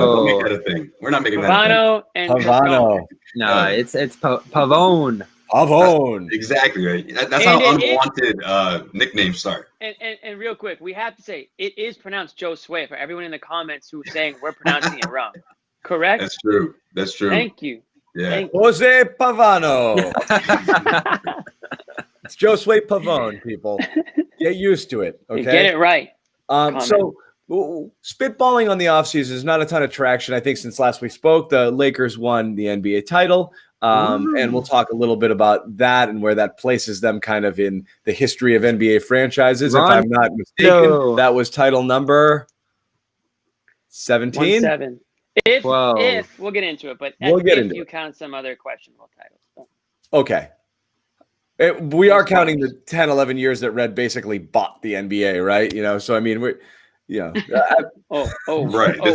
Don't make that a thing. We're not making that a thing. Pavano and Pavano. No, it's Pavone. Pavone. Exactly right. That's how unwanted nicknames start. And real quick, we have to say it is pronounced Josue for everyone in the comments who's saying we're pronouncing it wrong. Correct? That's true. That's true. Thank you. Yeah. Thank you. Jose Pavano. It's Josue Pavone, people. Get used to it, okay? Get it right. So spitballing on the offseason is not a ton of traction. I think since last we spoke, the Lakers won the NBA title. And we'll talk a little bit about that and where that places them kind of in the history of NBA franchises. If I'm not mistaken, that was title number 17. 17. If we'll get into it, but if you count some other questionable titles. So. Okay. We are counting the 10, 11 years that Red basically bought the NBA, right? So I mean, right. There's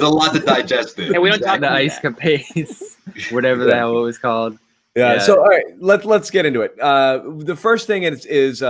a lot to digest there. Yeah, we don't talk the ice capades, whatever the hell it was called. Yeah. So all right, let's get into it. The first thing is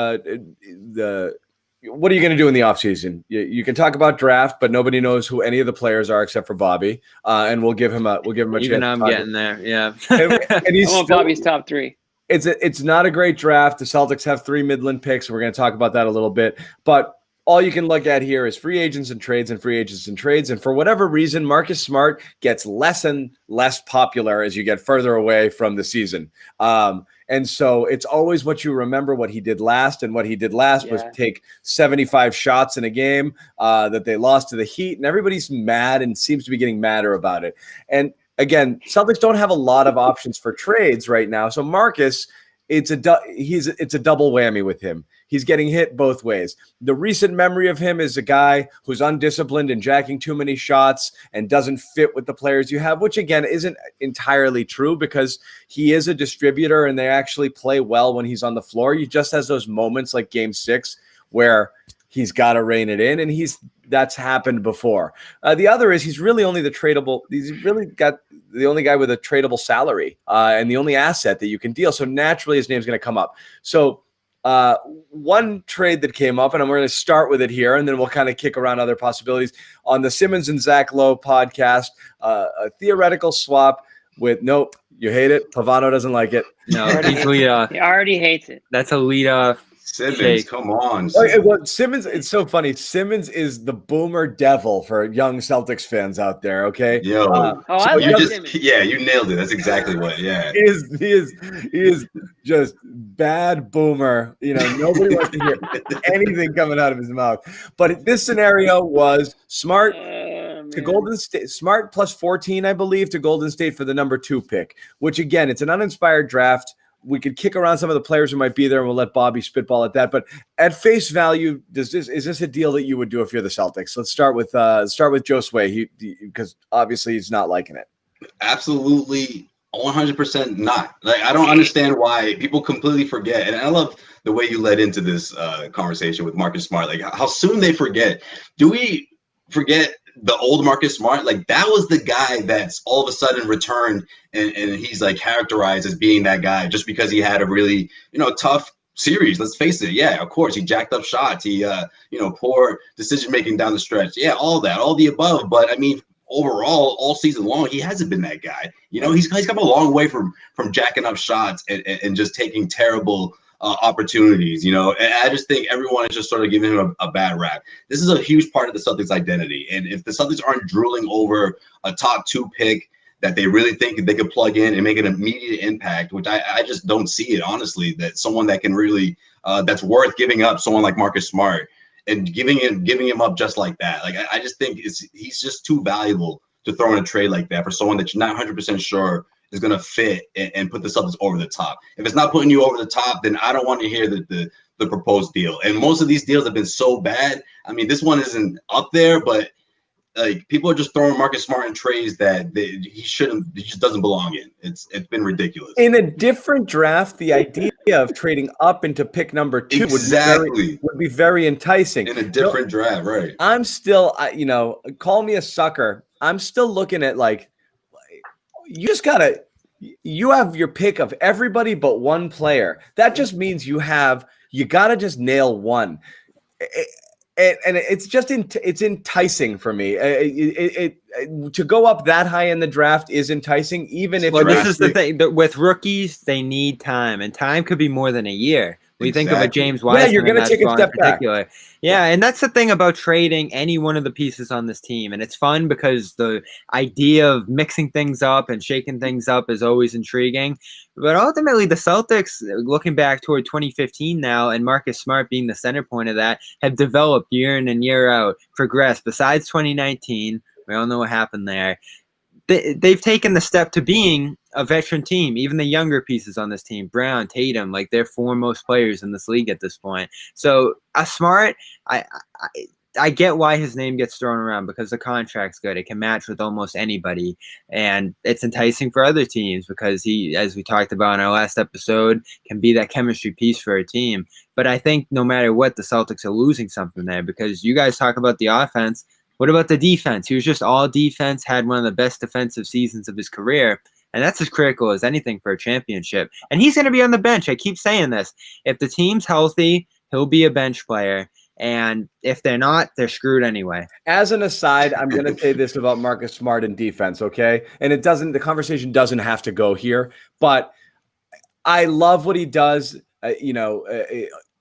what are you going to do in the offseason? You can talk about draft, but nobody knows who any of the players are except for Bobby. And we'll give him a chance. Even I'm getting there. Yeah. and he's I want Bobby's top 3. It's not a great draft. The Celtics have 3 Midland picks. We're going to talk about that a little bit, but all you can look at here is free agents and trades and free agents and trades. And for whatever reason, Marcus Smart gets less and less popular as you get further away from the season. And so it's always what you remember what he did last. And what he did last was take 75 shots in a game that they lost to the Heat. And everybody's mad and seems to be getting madder about it. And again, Celtics don't have a lot of options for trades right now. So Marcus, it's a double whammy with him. He's getting hit both ways. The recent memory of him is a guy who's undisciplined and jacking too many shots and doesn't fit with the players you have, which again isn't entirely true because he is a distributor and they actually play well when he's on the floor. He just has those moments like Game 6 where he's got to rein it in, and that's happened before. The other is he's really only he's really got the only guy with a tradable salary and the only asset that you can deal. So naturally his name's going to come up. So one trade that came up, and I'm going to start with it here, and then we'll kind of kick around other possibilities on the Simmons and Zach Lowe podcast, a theoretical swap with nope. You hate it. Pavano doesn't like it. No, he's lead-off. He already hates it. That's a lead-off. Simmons, come on. Simmons, it's so funny. Simmons is the boomer devil for young Celtics fans out there, okay? Yo. I love Simmons. Yeah, you nailed it. That's exactly what, yeah. He is just bad boomer. Nobody wants to hear anything coming out of his mouth. But this scenario was Smart to Golden State, Smart plus 14, I believe, to Golden State for the number 2 pick, which again, it's an uninspired draft. We could kick around some of the players who might be there, and we'll let Bobby spitball at that. But at face value, is this a deal that you would do if you're the Celtics? Let's start with Josue, because obviously he's not liking it. Absolutely, 100% not. Like, I don't understand why people completely forget. And I love the way you led into this conversation with Marcus Smart. Like, how soon they forget. Do we forget the old Marcus Smart? Like, that was the guy that's all of a sudden returned and he's like characterized as being that guy just because he had a really, tough series. Let's face it. Yeah, of course. He jacked up shots. He, poor decision-making down the stretch. Yeah, all that, all the above. But I mean, overall, all season long, he hasn't been that guy. He's come a long way from jacking up shots and just taking terrible opportunities, and I just think everyone is just sort of giving him a bad rap. This is a huge part of the Celtics identity. And if the Celtics aren't drooling over a top 2 pick that they really think they could plug in and make an immediate impact, which I just don't see it, honestly, that someone that can really that's worth giving up someone like Marcus Smart and giving him up just like that. Like, I just think he's just too valuable to throw in a trade like that for someone that you're not 100% sure is going to fit and put the Celtics over the top. If it's not putting you over the top, then I don't want to hear the proposed deal. And most of these deals have been so bad. I mean, this one isn't up there, but like, people are just throwing Marcus Smart in trades that he just doesn't belong in. It's been ridiculous. In a different draft, the idea of trading up into pick number 2 would be very enticing. In a different draft, right? I'm still, call me a sucker. I'm still looking at, like, you have your pick of everybody but one player. That just means you got to just nail one. And it's just it's enticing for me. To go up that high in the draft is enticing, even if. Well, this is the thing with rookies, they need time, and time could be more than a year. We think of a James Wiseman. Yeah, you're going to take a step back. Yeah, and that's the thing about trading any one of the pieces on this team, and it's fun because the idea of mixing things up and shaking things up is always intriguing. But ultimately, the Celtics, looking back toward 2015 now, and Marcus Smart being the center point of that, have developed year in and year out, progressed. Besides 2019, we all know what happened there. They've taken the step to being a veteran team. Even the younger pieces on this team, Brown, Tatum, like they're foremost players in this league at this point. So Smart, I get why his name gets thrown around because the contract's good. It can match with almost anybody, and it's enticing for other teams because he, as we talked about in our last episode, can be that chemistry piece for a team. But I think no matter what, the Celtics are losing something there because you guys talk about the offense. What about the defense? He was just all defense, had one of the best defensive seasons of his career, and that's as critical as anything for a championship. And he's going to be on the bench. I keep saying this. If the team's healthy, he'll be a bench player, and if they're not, they're screwed anyway. As an aside, I'm going to say this about Marcus Smart and defense, okay? And the conversation doesn't have to go here, but I love what he does,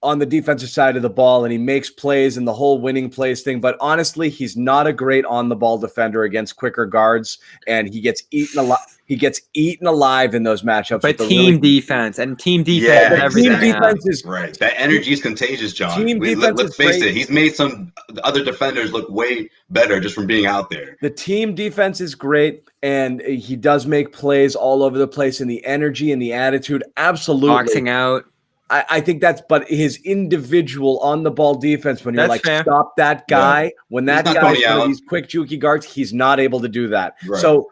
on the defensive side of the ball, and he makes plays and the whole winning plays thing. But honestly, he's not a great on-the-ball defender against quicker guards, and he gets eaten alive. He gets eaten alive in those matchups. But team defense and team defense, team defense is right. That energy is contagious, John. Let's face it. He's made some other defenders look way better just from being out there. The team defense is great, and he does make plays all over the place. And the energy and the attitude, absolutely boxing out. I think but his individual on the ball defense, when you're stop that guy, when that guy's one of these quick, jukey guards, he's not able to do that. Right. So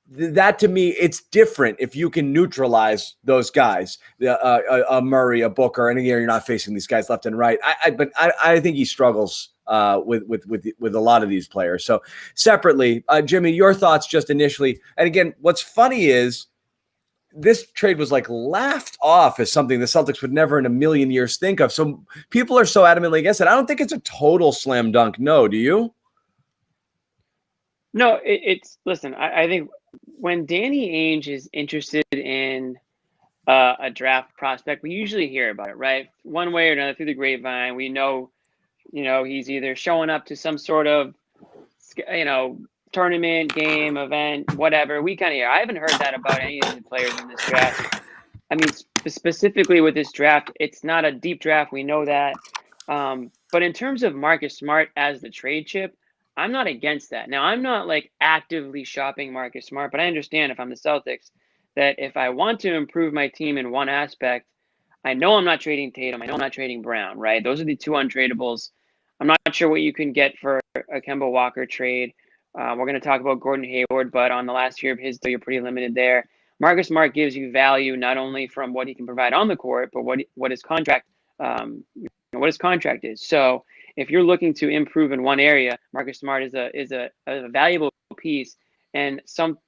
that to me, it's different if you can neutralize those guys, a Murray, a Booker, and again, you're not facing these guys left and right. But I think he struggles with a lot of these players. So separately, Jimmy, your thoughts just initially. And again, what's funny is, this trade was laughed off as something the Celtics would never in a million years think of. So people are so adamantly against it. I don't think it's a total slam dunk. No, do you? No, listen, I think when Danny Ainge is interested in a draft prospect, we usually hear about it, right? One way or another through the grapevine. We know, he's either showing up to some sort of, tournament, game, event, whatever. We kind of hear. I haven't heard that about any of the players in this draft. I mean, specifically with this draft, it's not a deep draft. We know that. But in terms of Marcus Smart as the trade chip, I'm not against that. Now, I'm not actively shopping Marcus Smart, but I understand if I'm the Celtics that if I want to improve my team in one aspect, I know I'm not trading Tatum. I know I'm not trading Brown, right? Those are the two untradables. I'm not sure what you can get for a Kemba Walker trade. We're going to talk about Gordon Hayward, but on the last year of his deal, you're pretty limited there. Marcus Smart gives you value not only from what he can provide on the court, but what his contract is. So if you're looking to improve in one area, Marcus Smart is a valuable piece and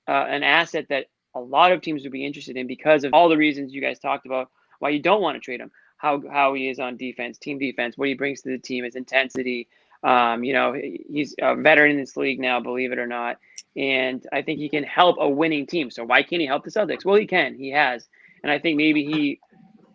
an asset that a lot of teams would be interested in because of all the reasons you guys talked about why you don't want to trade him. How he is on defense, team defense, what he brings to the team, his intensity. He's a veteran in this league now, believe it or not. And I think he can help a winning team. So why can't he help the Celtics? Well, he can. He has. And I think maybe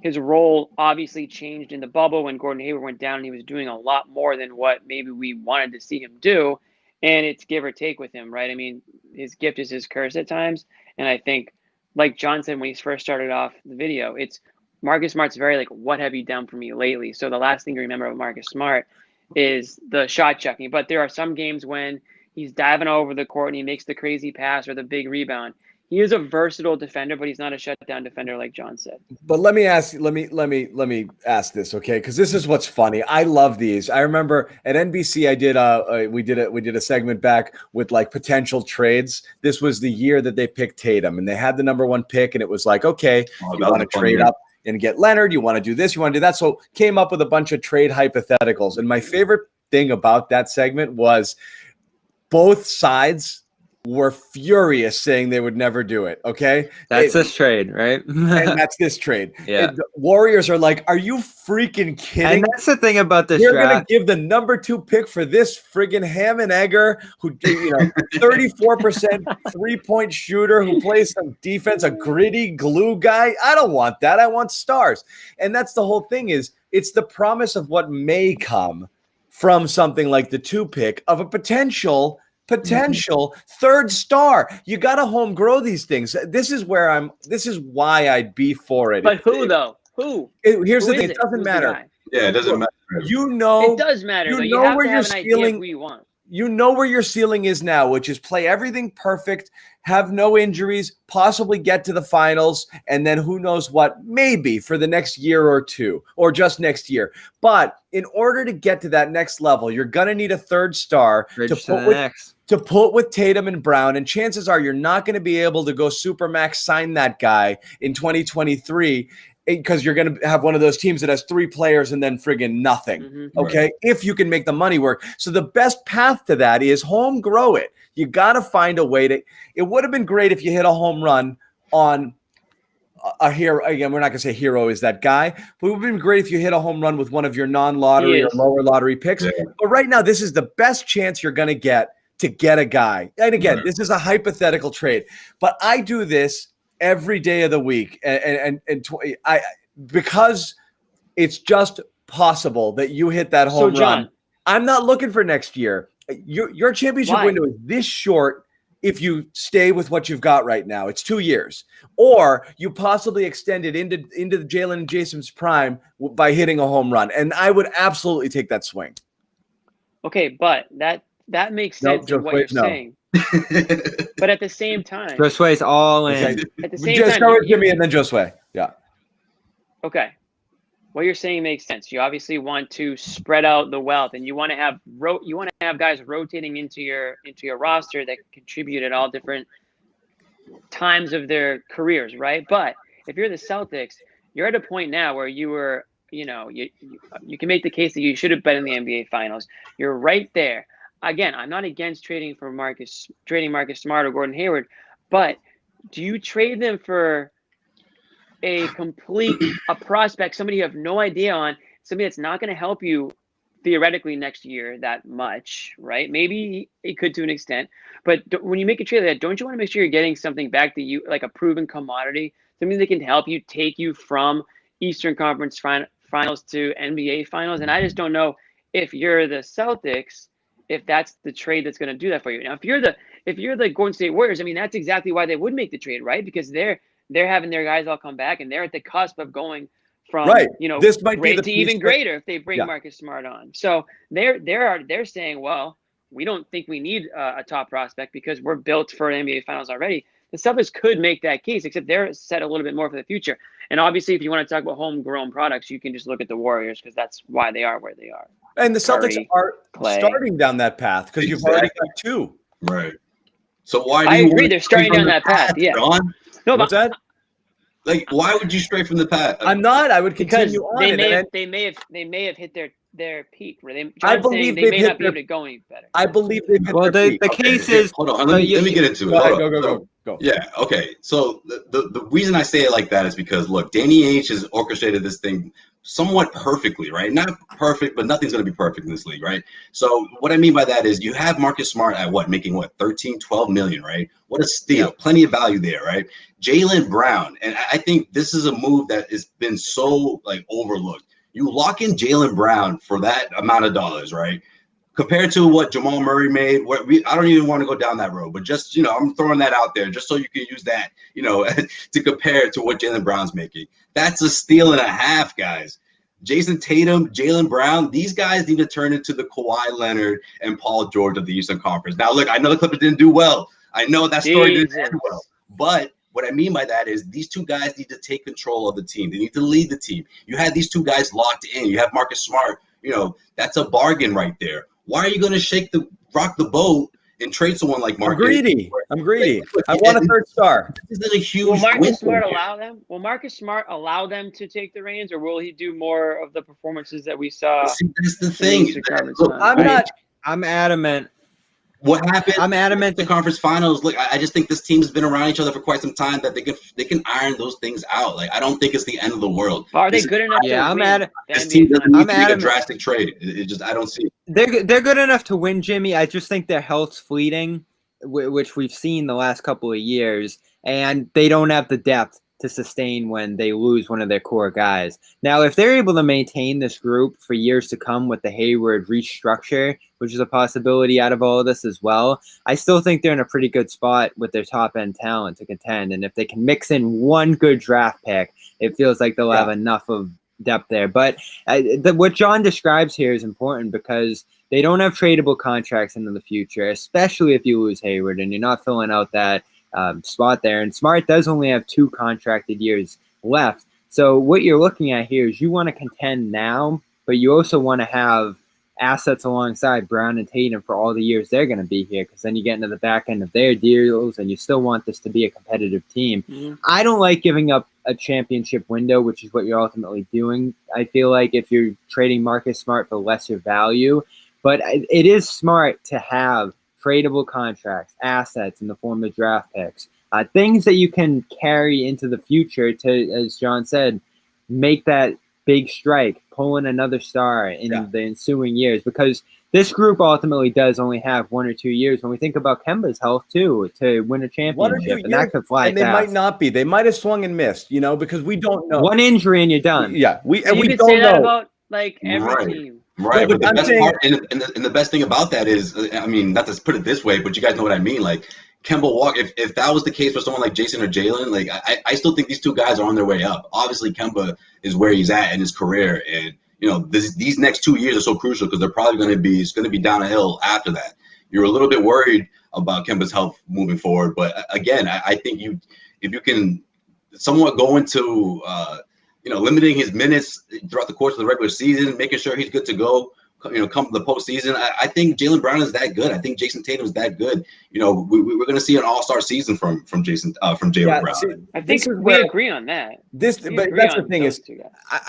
his role obviously changed in the bubble when Gordon Hayward went down and he was doing a lot more than what maybe we wanted to see him do. And it's give or take with him, right? I mean, his gift is his curse at times. And I think, like John said when he first started off the video, it's Marcus Smart's very what have you done for me lately? So the last thing to remember about Marcus Smart is the shot checking. But there are some games when he's diving over the court and he makes the crazy pass or the big rebound. He is a versatile defender, but he's not a shutdown defender like John said. But let me ask this, okay? Because this is what's funny. I love these. I remember at NBC, we did a segment back with potential trades. This was the year that they picked Tatum, and they had the number 1 pick, and it was okay, you want to trade up and get Leonard, you want to do this, you want to do that. So came up with a bunch of trade hypotheticals. And my favorite thing about that segment was both sides were furious saying they would never do it. Okay. That's this trade, right? And that's this trade. Yeah. The Warriors are like, are you freaking kidding? And that's the thing about this You're going to draft. give the number 2 pick for this friggin' Hammenegger, who, 34% 3-point shooter, who plays some defense, a gritty glue guy. I don't want that. I want stars. And that's the whole thing is it's the promise of what may come from something like the 2 pick of a potential third star. You got to home grow these things. This is why I'd be for it. But who though? Who? Here's Who the thing. is It doesn't Who's the matter. guy? Yeah, it doesn't matter. It does matter. you Though. know You have where to your have an idea of ceiling- who you want. You know where your ceiling is now, which is play everything perfect, have no injuries, possibly get to the finals, and then who knows what, maybe for the next year or two, or just next year. But in order to get to that next level, you're going to need a third star to put with Tatum and Brown. And chances are you're not going to be able to go Supermax sign that guy in 2023 because you're going to have one of those teams that has 3 players and then friggin' nothing. Mm-hmm. Okay. Right. If you can make the money work. So the best path to that is home grow it. You got to find a way to, it would have been great if you hit a home run on a hero. Again, we're not going to say hero is that guy, but it would have been great if you hit a home run with one of your non-lottery or lower lottery picks. Yeah. But right now, this is the best chance you're going to get a guy. And again, this is a hypothetical trade, but I do this every day of the week. Because it's just possible that you hit that home run. I'm not looking for next year. Your championship window is this short if you stay with what you've got right now. It's 2 years. Or you possibly extend it into the Jalen and Jason's prime by hitting a home run. And I would absolutely take that swing. Okay, but that makes sense in what you're saying. But at the same time, Josue's all in. Okay. At the same Just time, start with Jimmy and then Josue. Yeah. Okay. What you're saying makes sense. You obviously want to spread out the wealth, and you want to have guys rotating into your roster that contribute at all different times of their careers, right? But if you're the Celtics, you're at a point now where you were, you can make the case that you should have been in the NBA Finals. You're right there. Again, I'm not against trading Marcus Smart or Gordon Hayward, but do you trade them for a prospect, somebody you have no idea on, somebody that's not going to help you theoretically next year that much, right? Maybe it could to an extent, but when you make a trade like that, don't you want to make sure you're getting something back to you, like a proven commodity, something that can help you take you from Eastern Conference Finals to NBA Finals? And I just don't know if you're the Celtics, if that's the trade that's going to do that for you. Now, if you're the Golden State Warriors, I mean, that's exactly why they would make the trade, right? Because they're having their guys all come back, and they're at the cusp of going from this might great be to even greater if they bring Marcus Smart on. So they're saying, well, we don't think we need a top prospect because we're built for NBA Finals already. The Celtics could make that case, except they're set a little bit more for the future. And obviously, if you want to talk about homegrown products, you can just look at the Warriors because that's why they are where they are. And the Celtics are Clay. starting down that path because you've already got 2. Right. So why do I you agree. They're starting down that path. Yeah. John? No, What's that? Like, why would you stray from the path? I'm not. I would because continue on. they may have hit their peak. Where I believe they may not be able to go any better. I believe they've hit Well, their the peak. case is. Hold on. Let me get into it. Go. Yeah. Okay. So the reason I say it like that is because look, Danny Ainge has orchestrated this thing somewhat perfectly, right? Not perfect, but nothing's going to be perfect in this league, right? So what I mean by that is you have Marcus Smart at making 13, 12 million, right? What a steal. Plenty of value there, right? Jaylen Brown. And I think this is a move that has been so overlooked. You lock in Jaylen Brown for that amount of dollars, right? Compared to what Jamal Murray made, I don't even want to go down that road, but just, I'm throwing that out there just so you can use that, to compare to what Jaylen Brown's making. That's a steal and a half, guys. Jason Tatum, Jaylen Brown, these guys need to turn into the Kawhi Leonard and Paul George of the Eastern Conference. Now, look, I know the Clippers didn't do well. I know that story didn't end well. But what I mean by that is these 2 guys need to take control of the team. They need to lead the team. You had these 2 guys locked in. You have Marcus Smart. That's a bargain right there. Why are you going to rock the boat and trade someone like Marcus? I'm greedy. I want a third star. This is a huge. Will Marcus Smart allow them? Will Marcus Smart allow them to take the reins, or will he do more of the performances that we saw? See, that's the thing. Look, I'm adamant what happened? I'm adamant the conference finals. Look, I just think this team's been around each other for quite some time that they can iron those things out. Like, I don't think it's the end of the world. Are they good enough? Yeah, to I'm win at it. the This NBA team doesn't Finals? need to make a drastic trade. It just, I don't see it. They're good enough to win, Jimmy. I just think their health's fleeting, which we've seen the last couple of years, and they don't have the depth to sustain when they lose one of their core guys. Now, if they're able to maintain this group for years to come with the Hayward restructure, which is a possibility out of all of this as well, I still think they're in a pretty good spot with their top-end talent to contend. And if they can mix in one good draft pick, it feels like they'll have enough of depth there. But what John describes here is important because they don't have tradable contracts into the future, especially if you lose Hayward and you're not filling out that spot there. And Smart does only have 2 contracted years left. So what you're looking at here is you want to contend now, but you also want to have assets alongside Brown and Tatum for all the years they're going to be here, because then you get into the back end of their deals and you still want this to be a competitive team. Mm-hmm. I don't like giving up a championship window, which is what you're ultimately doing. I feel like if you're trading Marcus Smart for lesser value, but it is smart to have tradable contracts, assets in the form of draft picks, things that you can carry into the future to, as John said, make that big strike, pull in another star in the ensuing years, because this group ultimately does only have 1 or 2 years. When we think about Kemba's health too, to win a championship, and that could fly and they might not be. They might have swung and missed, because we don't know. One injury and you're done. Yeah, we could don't say that know about like every team. Right, but the best part, and the best thing about that is, I mean, not to put it this way, but you guys know what I mean. Like, Kemba Walker, if that was the case for someone like Jason or Jalen, like, I still think these two guys are on their way up. Obviously, Kemba is where he's at in his career, and these next 2 years are so crucial because they're probably going to be down a hill after that. You're a little bit worried about Kemba's health moving forward, but again, I think if you can somewhat go into limiting his minutes throughout the course of the regular season, making sure he's good to go, come the postseason. I think Jaylen Brown is that good. I think Jason Tatum is that good. We're going to see an all-star season from Jaylen Brown. See, I think we agree on that. But that's the thing is,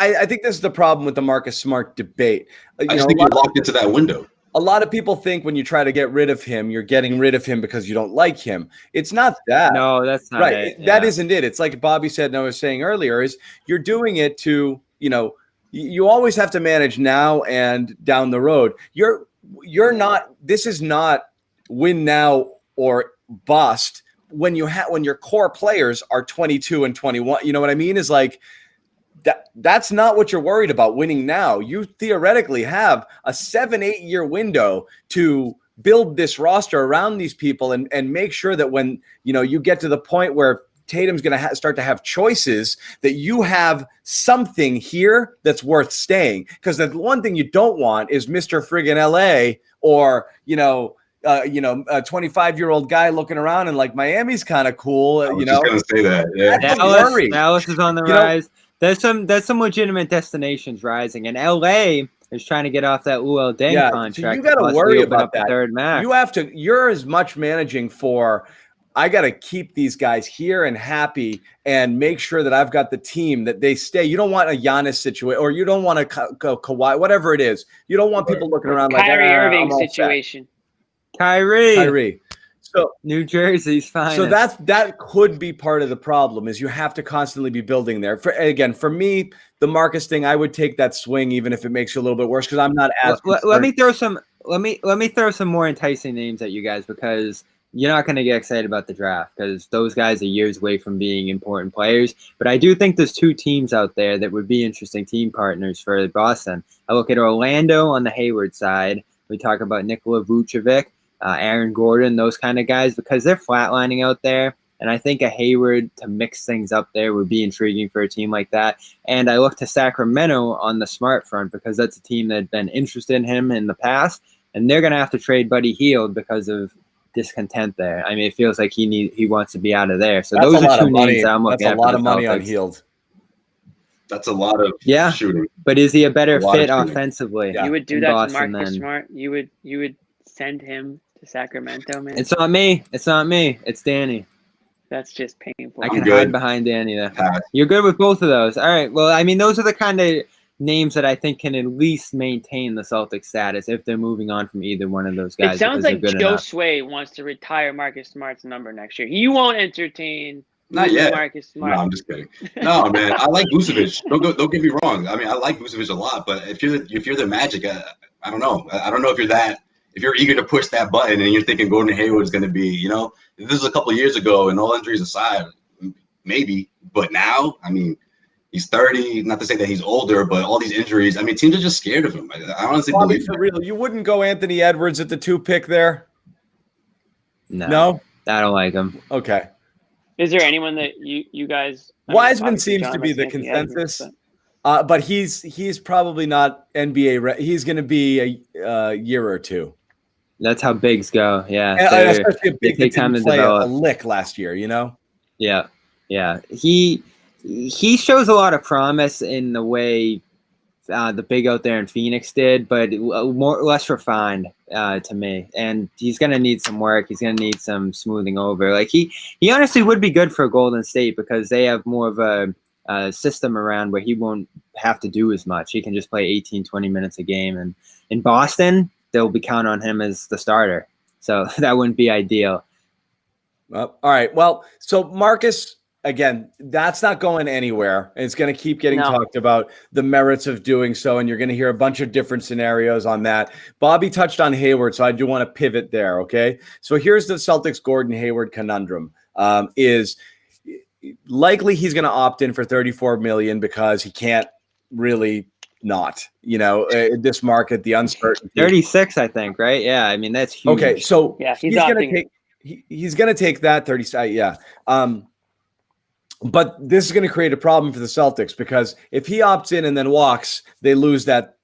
I think this is the problem with the Marcus Smart debate. I just think you're locked into that window. A lot of people think when you try to get rid of him, you're getting rid of him because you don't like him. It's not that. No, that's not right. It. That isn't it. It's like Bobby said and I was saying earlier, is you're doing it to, you always have to manage now and down the road. You're not, this is not win now or bust when your core players are 22 and 21. You know what I mean? Is like, that's not what you're worried about winning now. You theoretically have a 7-8 year window to build this roster around these people and make sure that when, you get to the point where Tatum's going to start to have choices, that you have something here that's worth staying. Because the one thing you don't want is Mr. Friggin' LA or, a 25-year-old guy looking around and like Miami's kind of cool. I was just going to say that. Yeah. Dallas is on the rise. There's some legitimate destinations rising, and LA is trying to get off that Luol Deng contract. So you got to worry about that. Third max. You're as much managing for, I got to keep these guys here and happy and make sure that I've got the team that they stay. You don't want a Giannis situation, or you don't want a Kawhi, whatever it is. You don't want people looking around like Kyrie Irving situation. Kyrie. So New Jersey's fine. So that could be part of the problem, is you have to constantly be building there. For me, the Marcus thing, I would take that swing even if it makes you a little bit worse, because I'm not as let me throw some more enticing names at you guys, because you're not going to get excited about the draft because those guys are years away from being important players. But I do think there's 2 teams out there that would be interesting team partners for Boston. I look at Orlando on the Hayward side. We talk about Nikola Vucevic, Aaron Gordon, those kind of guys, because they're flatlining out there. And I think a Hayward to mix things up there would be intriguing for a team like that. And I look to Sacramento on the Smart front because that's a team that had been interested in him in the past. And they're going to have to trade Buddy Hield because of discontent there. I mean, it feels like he wants to be out of there. So that's those are 2 names I'm looking at. That's a lot of money on Hield. That's a lot of shooting. But is he a better fit offensively? Yeah. You would do that Boston, to Marcus Smart? You would send him to Sacramento, man? It's not me. It's Danny. That's just painful. I can hide behind Danny there. You're good with both of those. All right. Well, I mean, those are the kind of names that I think can at least maintain the Celtics status if they're moving on from either one of those guys. It sounds because like they're good Joe enough. Sway wants to retire Marcus Smart's number next year. He won't entertain Not yet. Marcus Smart. No, I'm just kidding. No, man, I like Vucevic. Don't get me wrong. I mean, I like Vucevic a lot, but if you're the Magic, I don't know. I don't know if you're eager to push that button and you're thinking Gordon Hayward is going to be, if this was a couple of years ago and all injuries aside, maybe. But now, I mean, he's 30. Not to say that he's older, but all these injuries. I mean, teams are just scared of him. I honestly believe for real. You wouldn't go Anthony Edwards at the 2 pick there? No? I don't like him. Okay. Is there anyone that you guys? Wiseman seems to be the consensus, but he's probably not NBA. He's going to be a year or two. That's how bigs go. Yeah, and especially a big take time to play develop. a lick last year. Yeah. He shows a lot of promise in the way the big out there in Phoenix did, but less refined to me. And he's going to need some work. He's going to need some smoothing over. Like he honestly would be good for Golden State because they have more of a system around where he won't have to do as much. He can just play 18, 20 minutes a game. And in Boston, they'll be counting on him as the starter. So that wouldn't be ideal. All right. Well, so Marcus, again, that's not going anywhere. It's going to keep getting talked about, the merits of doing so, and you're going to hear a bunch of different scenarios on that. Bobby touched on Hayward, so I do want to pivot there, okay? So here's the Celtics Gordon Hayward conundrum. Is likely he's going to opt in for $34 million because he can't really not, this market, the uncertainty. 36, I think, right? Yeah, I mean, that's huge. Okay, so yeah, he's going to take that 30. Yeah. But this is going to create a problem for the Celtics because if he opts in and then walks, they lose it.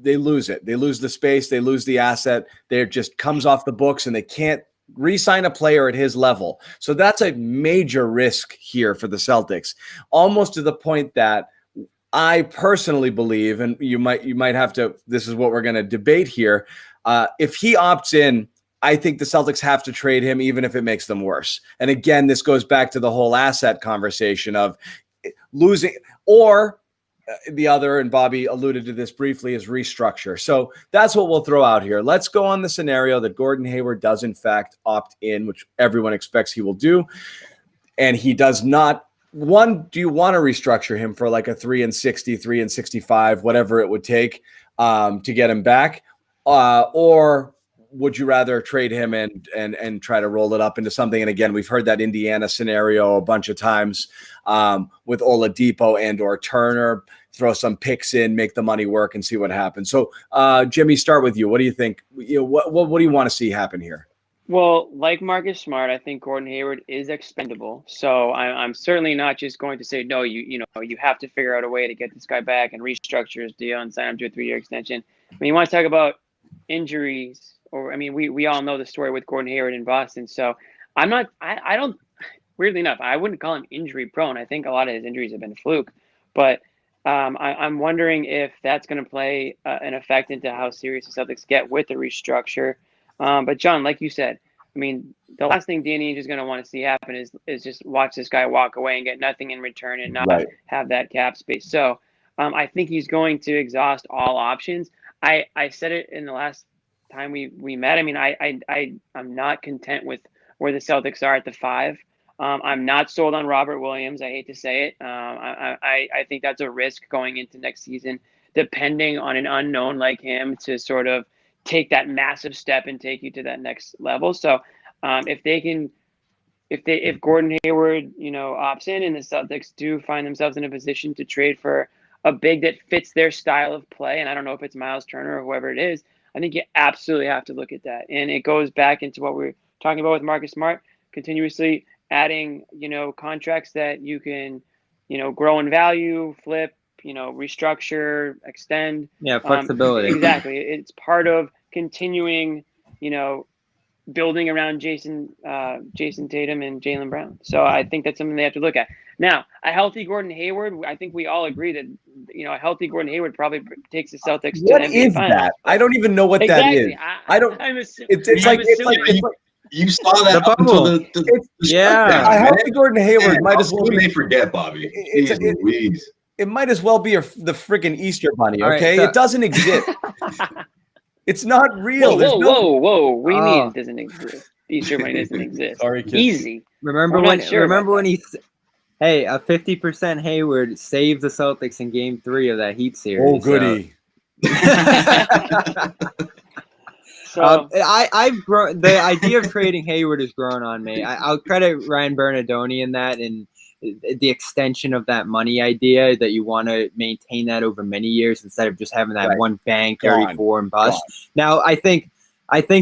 They lose the space. They lose the asset. They just comes off the books and they can't re-sign a player at his level. So that's a major risk here for the Celtics, almost to the point that I personally believe, and you might have to, this is what we're going to debate here. If he opts in, I think the Celtics have to trade him, even if it makes them worse. And again, this goes back to the whole asset conversation of losing, or the other, and Bobby alluded to this briefly, is restructure. So that's what we'll throw out here. Let's go on the scenario that Gordon Hayward does in fact opt in, which everyone expects he will do. And he does not. One, do you want to restructure him for like a 3-60, 3-65, whatever it would take to get him back? Or would you rather trade him and try to roll it up into something? And again, we've heard that Indiana scenario a bunch of times with Oladipo and or Turner. Throw some picks in, make the money work, and see what happens. So, Jimmy, start with you. What do you think? What do you want to see happen here? Well, like Marcus Smart, I think Gordon Hayward is expendable. So I'm certainly not just going to say, no, you have to figure out a way to get this guy back and restructure his deal and sign him to a 3-year extension. I mean, you want to talk about injuries, we all know the story with Gordon Hayward in Boston. So I don't, weirdly enough, I wouldn't call him injury prone. I think a lot of his injuries have been fluke, but I'm wondering if that's going to play an effect into how serious the Celtics get with the restructure. But John, like you said, I mean, the last thing Danny is going to want to see happen is just watch this guy walk away and get nothing in return and not have that cap space. So I think he's going to exhaust all options. I said it in the last time we met. I mean, I'm not content with where the Celtics are at the 5. I'm not sold on Robert Williams. I hate to say it. I think that's a risk going into next season, depending on an unknown like him to sort of take that massive step and take you to that next level. So if Gordon Hayward, opts in and the Celtics do find themselves in a position to trade for a big that fits their style of play, and I don't know if it's Miles Turner or whoever it is, I think you absolutely have to look at that. And it goes back into what we're talking about with Marcus Smart, continuously adding, contracts that you can, grow in value, flip, restructure, extend. Yeah, flexibility. Exactly. It's part of continuing, building around Jason Tatum and Jaylen Brown. So I think that's something they have to look at. Now, a healthy Gordon Hayward, I think we all agree that, a healty Gordon Hayward probably takes the Celtics to an NBA Finals. That? I don't even know what that is. I don't. It's like you saw that up until the yeah. I healthy Gordon Hayward might as well be. They forget, Bobby. it might as well be the freaking Easter Bunny. All right, Okay, so- it doesn't exist. It's not real. Whoa! What do you mean it doesn't exist? Easter Bunny doesn't exist. Sorry, kids. Easy. Remember I'm when? not sure Remember about when he? Hey, a 50% Hayward saved the Celtics in Game 3 of that Heat series. Oh, goody. So I've grown. The idea of trading Hayward has grown on me. I'll credit Ryan Bernardoni in that, and the extension of that money idea that you want to maintain that over many years instead of just having that Right. one bang Gone. 34 and bust. Gone. Now I think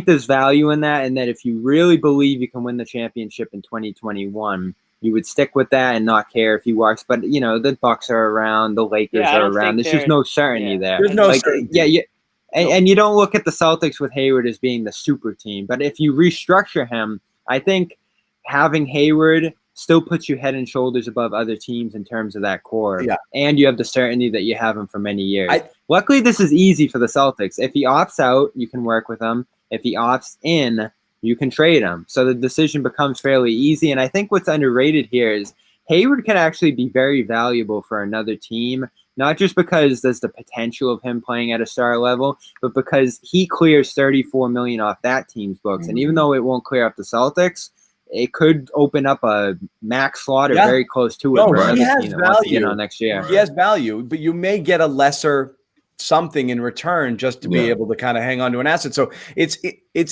there's value in that, and that if you really believe you can win the championship in 2021, you would stick with that and not care if you watch. But the Bucks are around, the Lakers Yeah, I are don't around. think There's just no certainty there. There's no Like, certainty. and you don't look at the Celtics with Hayward as being the super team. But if you restructure him, I think having Hayward still puts you head and shoulders above other teams in terms of that core. Yeah. And you have the certainty that you have him for many years. Luckily, this is easy for the Celtics. If he opts out, you can work with him. If he opts in, you can trade him. So the decision becomes fairly easy. And I think what's underrated here is Hayward can actually be very valuable for another team, not just because there's the potential of him playing at a star level, but because he clears $34 million off that team's books. And even though it won't clear up the Celtics, it could open up a max slot or very close to it for he another has team that wants to get value. on next year. He has value, but you may get a lesser something in return just to be able to kind of hang on to an asset. So it's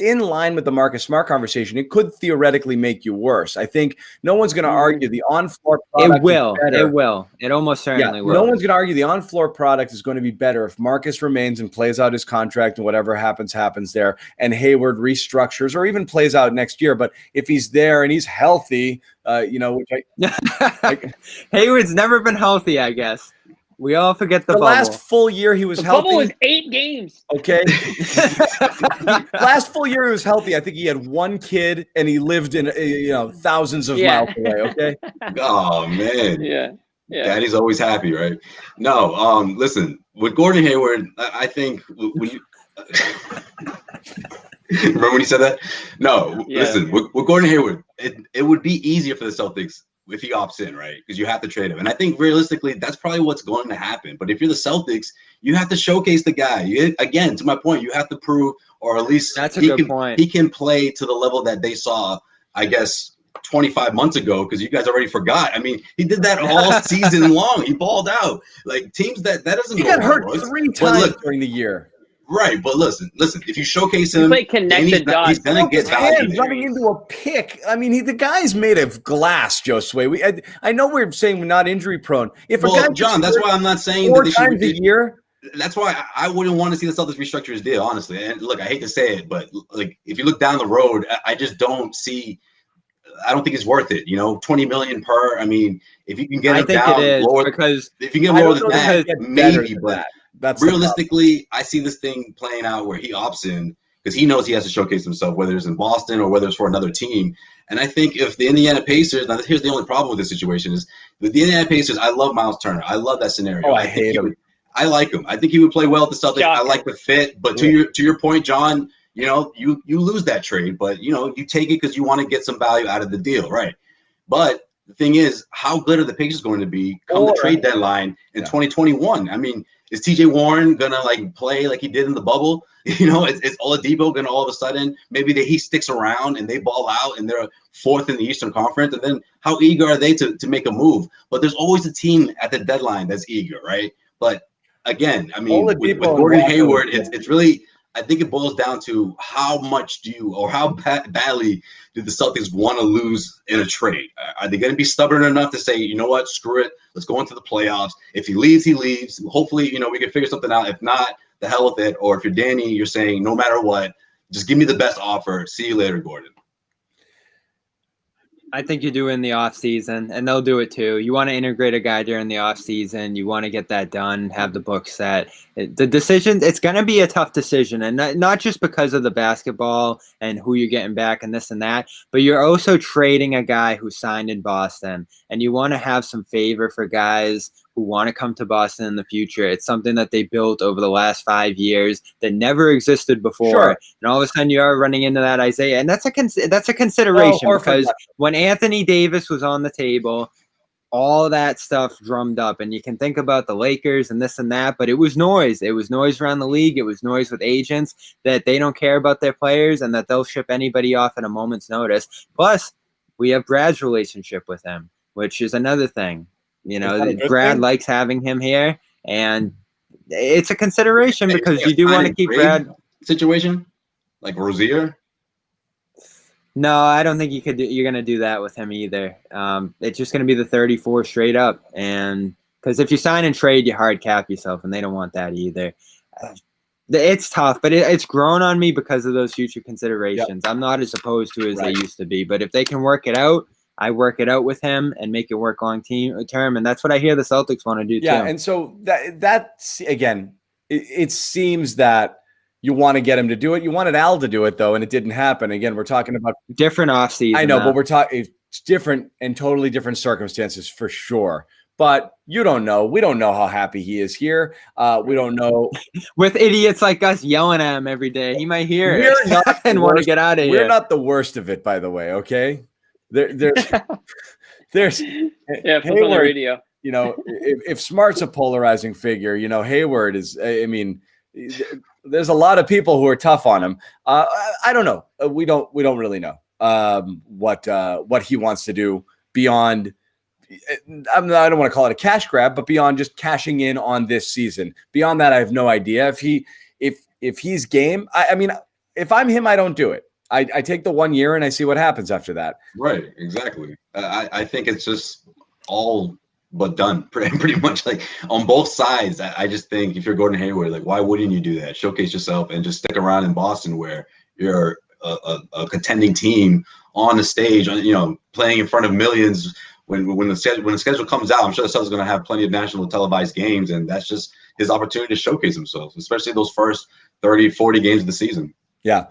in line with the Marcus Smart conversation. It could theoretically make you worse. I think no one's going to argue the on-floor product It will. is better. It will. It almost certainly will. No one's going to argue the on-floor product is going to be better if Marcus remains and plays out his contract and whatever happens there, and Hayward restructures or even plays out next year. But if he's there and he's healthy, which Hayward's never been healthy, I guess. We all forget the bubble. Last full year he was healthy. The bubble was 8 games. Okay. Last full year he was healthy. I think he had one kid and he lived in thousands of miles away. Okay. Oh man. Yeah. Daddy's always happy, right? No. Listen, with Gordon Hayward, I think when you remember when he said that? No. Yeah. Listen, with Gordon Hayward, it would be easier for the Celtics if he opts in, right? Because you have to trade him. And I think realistically, that's probably what's going to happen. But if you're the Celtics, you have to showcase the guy. Again, to my point, you have to prove, or at least that's a good point. He can play to the level that they saw, I guess, 25 months ago, because you guys already forgot. I mean, he did that all season long. He balled out. Like teams that doesn't. He got hurt 3 times during the year. Right, but listen. If you showcase him, he's gonna get value. Running into a pick. I mean, the guy's made of glass, Josue. I know we're saying we're not injury prone. John, that's why I'm not saying 4 that times a year. That's why I wouldn't want to see the Celtics restructure his deal, honestly. And look, I hate to say it, but like if you look down the road, I just don't see. I don't think it's worth it. $20 million per. I mean, if you can get him down lower, because if you get lower than that, maybe. But that's realistically, I see this thing playing out where he opts in because he knows he has to showcase himself, whether it's in Boston or whether it's for another team. And I think if the Indiana Pacers, now here's the only problem with this situation is with the Indiana Pacers, I love Miles Turner. I love that scenario. Oh, I hate him. I like him. I think he would play well at the Celtics. I like the fit. But to your point, John, you lose that trade, but you take it because you want to get some value out of the deal, right? But the thing is, how good are the Pacers going to be come the trade deadline in 2021? I mean, is TJ Warren gonna play like he did in the bubble? Is Oladipo gonna all of a sudden maybe he sticks around and they ball out and they're 4th in the Eastern Conference? And then how eager are they to make a move? But there's always a team at the deadline that's eager, right? But again, I mean, with Gordon Hayward, it's really. I think it boils down to how much how badly do the Celtics want to lose in a trade? Are they going to be stubborn enough to say, you know what, screw it, let's go into the playoffs? If he leaves, he leaves. Hopefully, we can figure something out. If not, the hell with it. Or if you're Danny, you're saying, no matter what, just give me the best offer. See you later, Gordon. I think you do in the offseason, and they'll do it too. You want to integrate a guy during the offseason. You want to get that done, have the book set. The decision, it's going to be a tough decision, and not just because of the basketball and who you're getting back and this and that, but you're also trading a guy who signed in Boston, and you want to have some favor for guys who want to come to Boston in the future. It's something that they built over the last 5 years that never existed before. Sure. And all of a sudden you are running into that Isaiah. And that's a consideration because when Anthony Davis was on the table, all that stuff drummed up. And you can think about the Lakers and this and that, but it was noise. It was noise around the league. It was noise with agents that they don't care about their players and that they'll ship anybody off at a moment's notice. Plus, we have Brad's relationship with him, which is another thing. You know, Brad likes having him here, and it's a consideration because you do want to keep Brad. Situation like Rozier. No, I don't think you're going to do that with him either. It's just going to be the 34 straight up. And because if you sign and trade, you hard cap yourself, and they don't want that either. It's tough, but it's grown on me because of those future considerations. Yep. I'm not as opposed to as they used to be. But if they can work it out, I work it out with him and make it work long term. And that's what I hear the Celtics want to do too. Yeah, and so that's, again, it seems that you want to get him to do it. You wanted Al to do it, though, and it didn't happen. Again, we're talking about different offseason. I know, but we're talking it's different and totally different circumstances for sure. But you don't know. We don't know how happy he is here. We don't know. With idiots like us yelling at him every day, he might hear it and want to get out of here. We're not the worst of it, by the way, okay? There's Hayward, on the radio. You know, if Smart's a polarizing figure, you know, Hayward is, I mean, there's a lot of people who are tough on him. I don't know. We don't really know what he wants to do beyond. I don't want to call it a cash grab, but beyond just cashing in on this season. Beyond that, I have no idea. If he's game, I mean, if I'm him, I don't do it. I take the 1 year and I see what happens after that. Right, exactly. I think it's just all but done pretty much, like on both sides. I just think if you're Gordon Hayward, like, why wouldn't you do that? Showcase yourself and just stick around in Boston where you're a contending team on the stage, you know, playing in front of millions. When the schedule comes out, I'm sure the Celtics are going to have plenty of national televised games, and that's just his opportunity to showcase himself, especially those first 30, 40 games of the season. Yeah.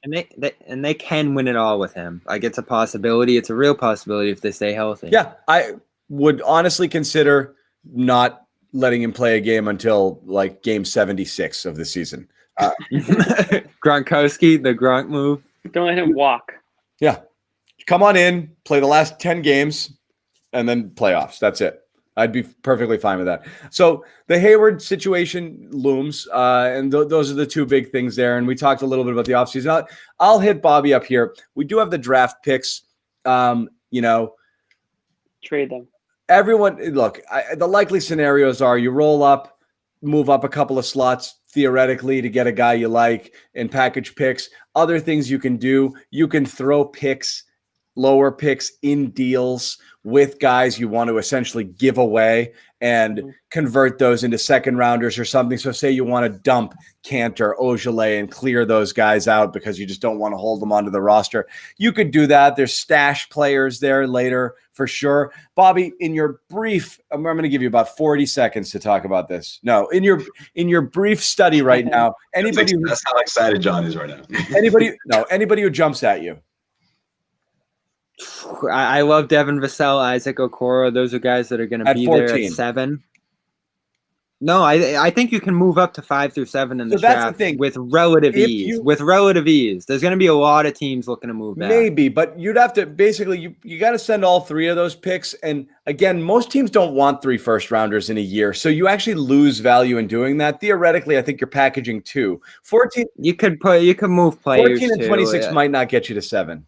And they can win it all with him. Like, it's a possibility. It's a real possibility if they stay healthy. Yeah, I would honestly consider not letting him play a game until like game 76 of the season. Gronkowski, the Gronk move. Don't let him walk. Yeah. Come on in, play the last 10 games, and then playoffs. That's it. I'd be perfectly fine with that. So the Hayward situation looms, and those are the two big things there. And we talked a little bit about the offseason. I'll hit Bobby up here. We do have the draft picks. You know, trade them. Everyone, look, the likely scenarios are you roll up, move up a couple of slots theoretically to get a guy you like and package picks. Other things you can do, you can throw picks, lower picks in deals with guys you want to essentially give away and convert those into second rounders or something. So say you want to dump Cantor, Ogilvy, and clear those guys out because you just don't want to hold them onto the roster. You could do that. There's stash players there later for sure. Bobby, in your brief, I'm going to give you about 40 seconds to talk about this. No, in your brief study right now, that's how excited John is right now. anybody who jumps at you. I love Devon Vasel, Isaac Okoro. Those are guys that are going to be 14. There at 7. No, I think you can move up to 5 through 7 in the draft with relative ease. With relative ease, there's going to be a lot of teams looking to move back. Maybe, but you'd have to basically you got to send all 3 of those picks. And again, most teams don't want 3 first-rounders in a year, so you actually lose value in doing that. Theoretically, I think you're packaging 2. 14. You could move players. 14 and 26 might not get you to 7.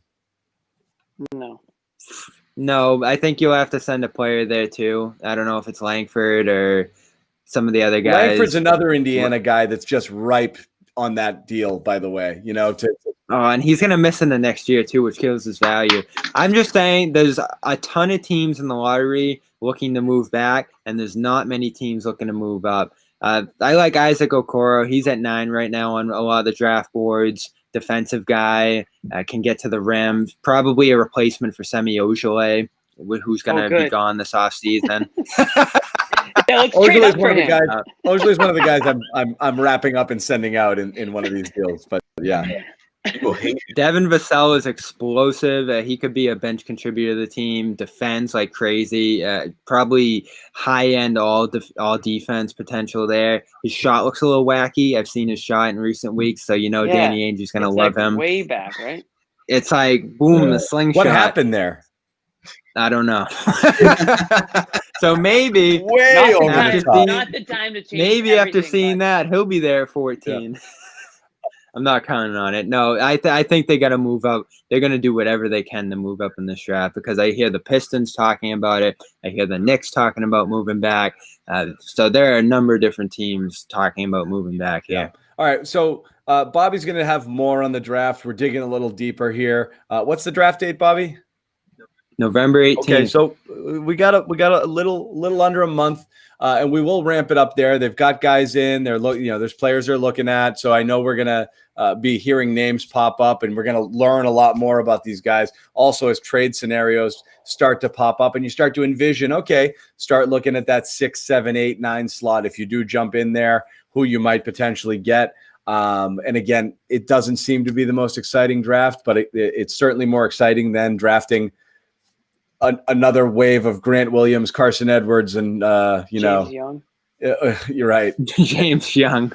No, I think you'll have to send a player there too. I don't know if it's Langford or some of the other guys. Langford's another Indiana guy that's just ripe on that deal, by the way. You know, and he's gonna miss in the next year too, which kills his value. I'm just saying, there's a ton of teams in the lottery looking to move back, and there's not many teams looking to move up. I like Isaac Okoro. He's at 9 right now on a lot of the draft boards. Defensive guy, can get to the rim. Probably a replacement for Semi Ojeleye, who's going to be gone this offseason. Ojele's one of the guys I'm wrapping up and sending out in one of these deals. But yeah. Devon Vasel is explosive. He could be a bench contributor to the team. Defends like crazy. Probably high-end all defense potential there. His shot looks a little wacky. I've seen his shot in recent weeks, so Danny Ainge's going to love him. Way back, right? It's like, boom, the slingshot. What happened there? I don't know. So maybe Way over not, the the top. time, not the time to change. maybe after everything, seeing but- that, he'll be there at 14. I'm not counting on it. No, I think they got to move up. They're going to do whatever they can to move up in this draft because I hear the Pistons talking about it. I hear the Knicks talking about moving back. So there are a number of different teams talking about moving back here. Yeah. All right. So Bobby's going to have more on the draft. We're digging a little deeper here. What's the draft date, Bobby? November 18th. Okay, so we got a little under a month, and we will ramp it up there. They've got guys in. There's players they're looking at. So I know we're gonna be hearing names pop up, and we're gonna learn a lot more about these guys. Also, as trade scenarios start to pop up, and you start to envision, okay, start looking at that 6, 7, 8, 9 slot. If you do jump in there, who you might potentially get. And again, it doesn't seem to be the most exciting draft, but it's certainly more exciting than drafting another wave of Grant Williams, Carson Edwards, and James Young. You're right. James Young.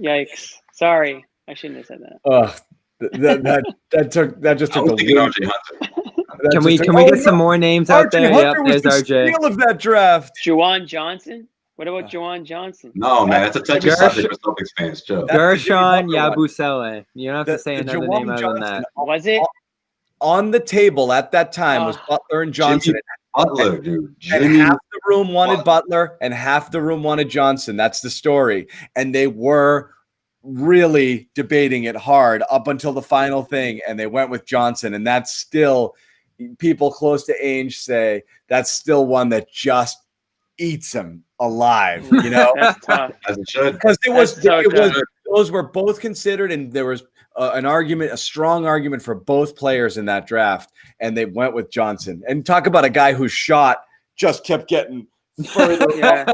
Yikes! Sorry, I shouldn't have said that. That just took I was thinking the RJ Hunter. Can we get some more names out there? Hunter was There's the RJ. steal of that draft. Juwan Johnson. What about Juwan Johnson? No, man, that's a touchy subject for Celtics fans. Chill. Gershon Yabusele. You don't have to say another Juwan name other than that. Was it? On the table at that time was Butler and Johnson. Jimmy Butler, dude. And Jimmy half the room wanted Butler and half the room wanted Johnson. That's the story. And they were really debating it hard up until the final thing. And they went with Johnson. And that's still, people close to Ainge say, that's still one that just eats him alive, you know? That's tough. as it should. Because That's so those were both considered, and there was a strong argument for both players in that draft, and they went with Johnson. And talk about a guy whose shot just kept getting further. Yeah.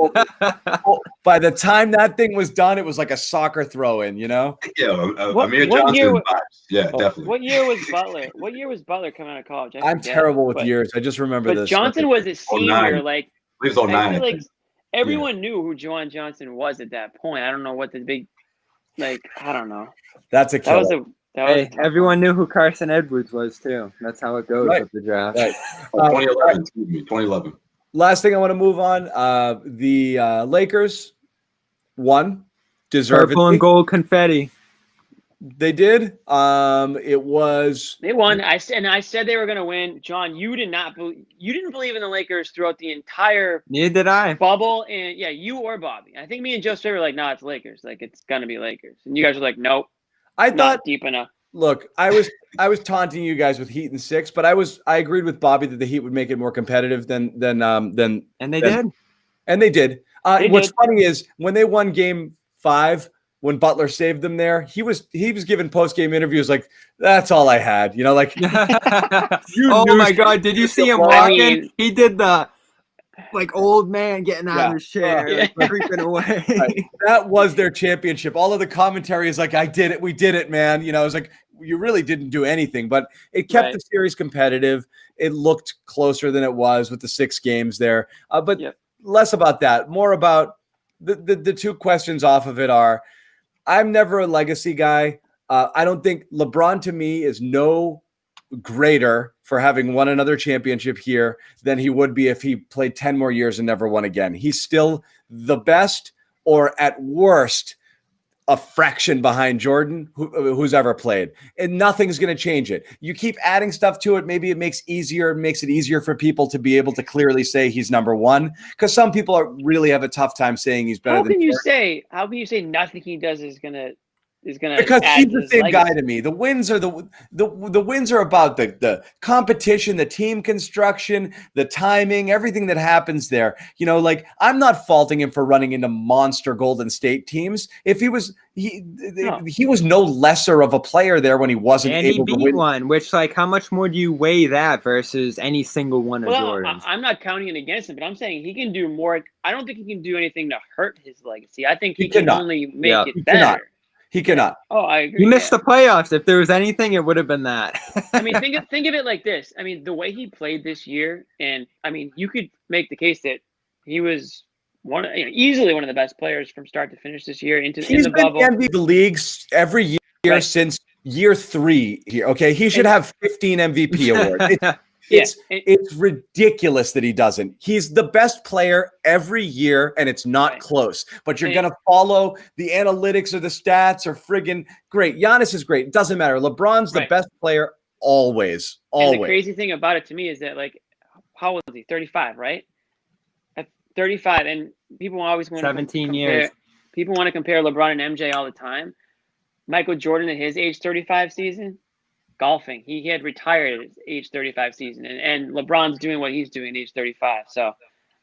By the time that thing was done, it was like a soccer throw-in, you know? Yeah, What- Amir what Johnson year vibes. Yeah, definitely. What year was Butler? What year was Butler coming out of college? I I'm forget, terrible with but- years. I just remember But this. Johnson was a senior. 09. Like He was 09. I feel I like think. everyone knew who Juwan Johnson was at that point. I don't know what the big, I don't know. That's a That killer. was a. That was Hey, a tough everyone knew who Carson Edwards was too. That's how it goes Right. with the draft. Right. 2011. Excuse me, 2011. Last thing I want to move on. The Lakers won. Deservedly. Purple and gold confetti. They did. It was They won. I said they were going to win. John, you didn't believe in the Lakers throughout the entire Neither did I. bubble, and yeah, you or Bobby. I think me and Joe Straight were like, "No, it's Lakers. Like it's gonna be Lakers," and you guys were like, "Nope, I not thought deep enough." look, I was taunting you guys with Heat and 6, but I agreed with Bobby that the Heat would make it more competitive than And they did. and they did. They What's did. funny is when they won game 5, when Butler saved them there, he was giving post-game interviews like, that's all I had. You know, like Oh knew my God! Did you see him I walking? mean- He did the old man getting out Yeah. of his chair, Yeah. creeping away. Right. That was their championship. All of the commentary is like, I did it. We did it, man. You know, it's like, you really didn't do anything, but it kept Right. the series competitive. It looked closer than it was with the 6 games there. But Yep. less about that, more about the two questions off of it are, I'm never a legacy guy. I don't think LeBron to me is no greater for having won another championship here than he would be if he played 10 more years and never won again. He's still the best, or at worst, a fraction behind Jordan, who's ever played. And nothing's going to change it. You keep adding stuff to it. Maybe it makes it easier for people to be able to clearly say he's number one. Because some people really have a tough time saying he's better How than can you Jordan. say nothing he does is gonna Because add he's to the his same legacy? guy to me. The wins are the wins are about the competition, the team construction, the timing, everything that happens there. You know, like I'm not faulting him for running into monster Golden State teams. If he was he was no lesser of a player there when he wasn't And he able to beat win. one, which how much more do you weigh that versus any single one of Well, Jordan's? I'm not counting it against him, but I'm saying he can do more. I don't think he can do anything to hurt his legacy. I think he can cannot. only make Yeah, it he better. cannot. He cannot. Oh, I agree. He missed yeah. the playoffs. If there was anything, it would have been that. I mean, think of it like this. I mean, the way he played this year, and I mean, you could make the case that he was easily one of the best players from start to finish this year in He's the been bubble. MVP of the leagues every year Right. since year 3 here. Okay, he should have 15 MVP awards. It's ridiculous that he doesn't. He's the best player every year, and it's not close. But you're going to follow the analytics or the stats or friggin' great. Giannis is great. It doesn't matter. LeBron's the best player always. And the crazy thing about it to me is that, like, how old is he? 35, right? At 35, and people always want 17 years. People want to compare LeBron and MJ all the time. Michael Jordan at his age 35 season, golfing. He had retired at his age 35 season, and LeBron's doing what he's doing at age 35. So,